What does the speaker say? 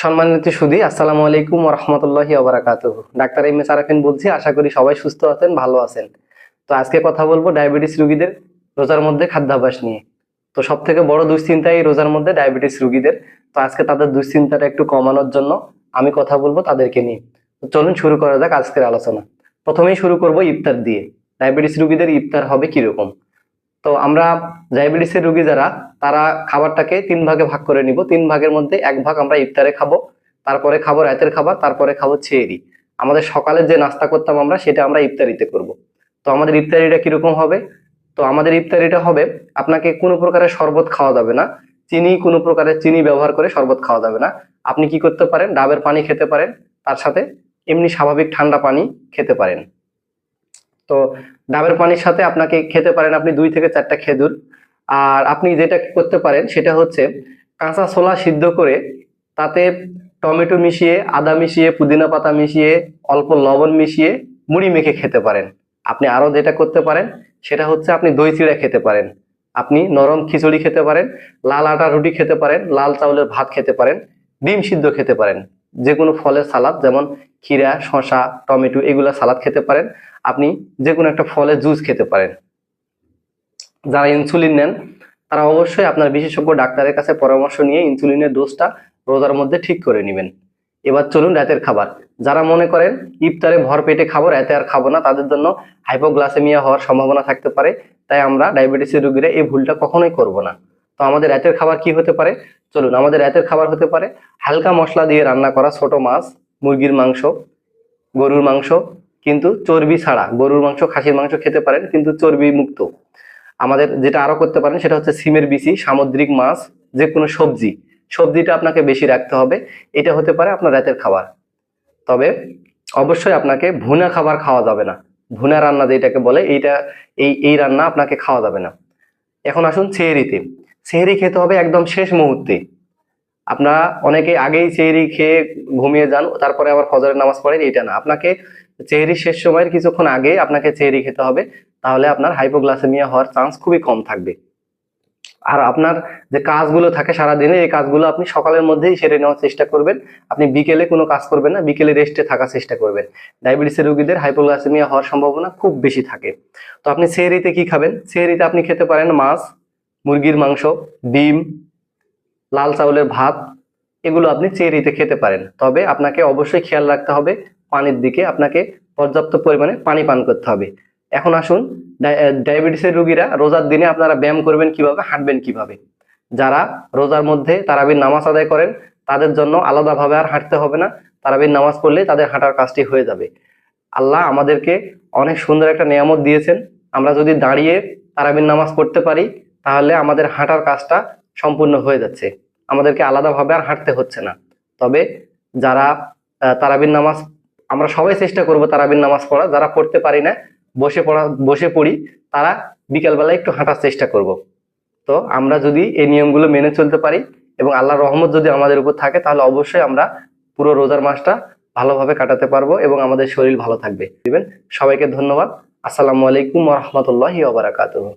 সম্মানিত সুধী, আসসালামু আলাইকুম ওয়া রাহমাতুল্লাহি ওয়া বারাকাতুহু। ডাক্তার এম এস আরাফিন বলছি। আশা করি সবাই সুস্থ আছেন, ভালো আছেন। তো আজকে কথা বলবো ডায়াবেটিস রোগীদের রোজার মধ্যে খাদ্যাভ্যাস নিয়ে। তো সব থেকে বড় দুশ্চিন্তা এই রোজার মধ্যে ডায়াবেটিস রোগীদের। তো আজকে তাদের দুশ্চিন্তাটা একটু কমানোর জন্য আমি কথা বলবো তাদেরকে নিয়ে। তো চলুন শুরু করা যাক আজকের আলোচনা। প্রথমেই শুরু করব ইফতার দিয়ে। ডায়াবেটিস রোগীদের ইফতার হবে কিরকম? তো আমরা ডায়াবেটিসের রোগী যারা, তারা খাবারটাকে 3 ভাগে ভাগ করে নিব। 3 ভাগের মধ্যে 1 ভাগ আমরা ইফতারে খাবো, তারপরে খাবো রাতের খাবার, তারপরে খাবো সেহরি। আমাদের সকালে যে নাস্তা করতাম আমরা, সেটা আমরা ইফতারিতে করব। তো আমাদের ইফতারিটা কিরকম হবে? তো আমাদের ইফতারিটা হবে, আপনাকে কোনো প্রকারের শরবত খাওয়া যাবে না, কোনো প্রকারের চিনি ব্যবহার করে শরবত খাওয়া যাবে না। আপনি কি করতে পারেন? ডাবের পানি খেতে পারেন, তার সাথে এমনি স্বাভাবিক ঠান্ডা পানি খেতে পারেন। তো ডাবের পানির সাথে আপনাকে খেতে পারেন আপনি 2 থেকে 4টা খেজুর। আর আপনি যেটা করতে পারেন সেটা হচ্ছে কাঁচা ছোলা সিদ্ধ করে তাতে টমেটো মিশিয়ে, আদা মিশিয়ে, পুদিনা পাতা মিশিয়ে, অল্প লবণ মিশিয়ে মুড়ি মেখে খেতে পারেন। আপনি আরো যেটা করতে পারেন সেটা হচ্ছে আপনি দই চিড়া খেতে পারেন, আপনি নরম খিচুড়ি খেতে পারেন, লাল আটা রুটি খেতে পারেন, লাল চাউলের ভাত খেতে পারেন, ডিম সিদ্ধ খেতে পারেন, যে কোনো ফলের সালাদ যেমন ক্ষীরা, শসা, টমেটো এগুলা সালাদ খেতে পারেন। আপনি যে কোনো একটা ফলের জুস খেতে পারেন। যারা ইনসুলিন নেন তারা অবশ্যই আপনার বিশেষজ্ঞ ডাক্তারের কাছে পরামর্শ নিয়ে ইনসুলিনের ডোজটা রোজার মধ্যে ঠিক করে নেবেন। এবার চলুন রাতের খাবার। যারা মনে করেন ইফতারে ভর পেটে খাবো, রাতে আর খাবো না, তাদের জন্য হাইপোগ্লাসেমিয়া হওয়ার সম্ভাবনা থাকতে পারে। তাই আমরা ডায়াবেটিসের রোগীরা এই ভুলটা কখনোই করব না। তো আমাদের রাতের খাবার কি হতে পারে? চলুন, আমাদের রাতের খাবার হতে পারে হালকা মশলা দিয়ে রান্না করা ছোট মাছ, মুরগির মাংস, গরুর মাংস, কিন্তু চর্বি ছাড়া। গরুর মাংস, খাসির মাংস খেতে পারেন কিন্তু চর্বি মুক্ত। আমাদের যেটা আরো করতে পারেন সেটা হচ্ছে সিমের বিচি, সামুদ্রিক মাছ, যে কোনো সবজি। সবজিটা আপনাকে বেশি রাখতে হবে। এটা হতে পারে আপনার রাতের খাবার। তবে অবশ্যই আপনাকে ভুনা খাবার খাওয়া যাবে না। ভুনা রান্না যেটাকে বলে, এইটা এই রান্না আপনাকে খাওয়া যাবে না। এখন আসুন সেহরিতে। সেহরি খেতে হবে একদম শেষ মুহূর্তে। আপনারা অনেকে আগেই সেহরি খেয়ে ঘুমিয়ে যান, তারপরে আবার ফজরের নামাজ পড়েন, এটা না। আপনাকে সেহরি শেষ সময়ের কিছুক্ষণ আগে আপনাকে সেহরি খেতে হবে, তাহলে আপনার হাইপোগ্লাসেমিয়া হওয়ার চান্স খুবই কম থাকবে। আর আপনার যে কাজগুলো থাকে সারাদিনে, এই কাজগুলো আপনি সকালের মধ্যেই সেরে নেওয়ার চেষ্টা করবেন। আপনি বিকেলে কোনো কাজ করবেন না, বিকেলে রেস্টে থাকার চেষ্টা করবেন। ডায়াবেটিসের রোগীদের হাইপোগ্লাসেমিয়া হওয়ার সম্ভাবনা খুব বেশি থাকে। তো আপনি সেহরিতে কি খাবেন? সেহরিতে আপনি খেতে পারেন মাছ, মুরগির মাংস, ডিম, লাল চাউলের ভাত, এগুলো আপনি সেহরিতে খেতে পারেন। তবে আপনাকে অবশ্যই খেয়াল রাখতে হবে পানির দিকে, আপনাকে পর্যাপ্ত পরিমাণে পানি পান করতে হবে। এখন আসুন, ডায়াবেটিসের রোগীরা রোজার দিনে আপনারা ব্যায়াম করবেন কিভাবে, হাঁটবেন কিভাবে। যারা রোজার মধ্যে তারাবির নামাজ আদায় করেন তাদের জন্য আলাদাভাবে আর হাঁটতে হবে না। তারাবির নামাজ পড়লে তাদের হাঁটার কাজটি হয়ে যাবে। আল্লাহ আমাদেরকে অনেক সুন্দর একটা নিয়ামত দিয়েছেন। আমরা যদি দাঁড়িয়ে তারাবির নামাজ পড়তে পারি তাহলে আমাদের হাঁটার কাজটা সম্পূর্ণ হয়ে যাচ্ছে, আমাদেরকে আলাদাভাবে আর হাঁটতে হচ্ছে না। তবে যারা তারাবির নামাজ, আমরা সবাই চেষ্টা করব তারাবির নামাজ পড়া, যারা পড়তে পারি না, বসে পড়ি, তারা বিকালবেলা একটু হাঁটার চেষ্টা করব। তো আমরা যদি এই নিয়মগুলো মেনে চলতে পারি এবং আল্লাহর রহমত যদি আমাদের উপর থাকে, তাহলে অবশ্যই আমরা পুরো রোজার মাসটা ভালোভাবে কাটাতে পারবো এবং আমাদের শরীর ভালো থাকবে। দিবেন। সবাইকে ধন্যবাদ। আসসালামু আলাইকুম ওয়া রাহমাতুল্লাহি ওয়া বারাকাতুহু।